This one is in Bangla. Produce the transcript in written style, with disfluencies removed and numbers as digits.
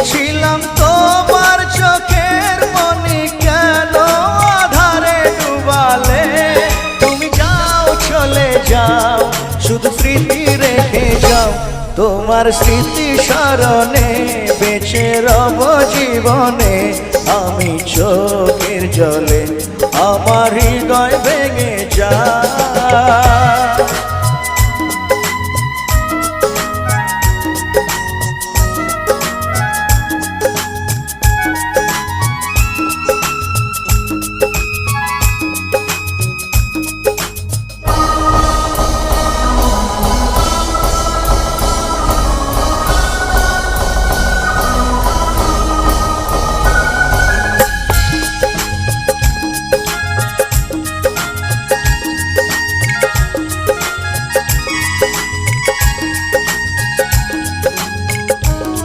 ছিলাম তোমার চোখের মনি, কেন আধারে ডুবালে? তুমি যাও চলে যাও, শুধু স্মৃতি রেখে যাও। তোমার স্মৃতি স্মরণে বেঁচে রব জীবনে। আমি চোখের জলে আমার হৃদয় ভেঙে যায়।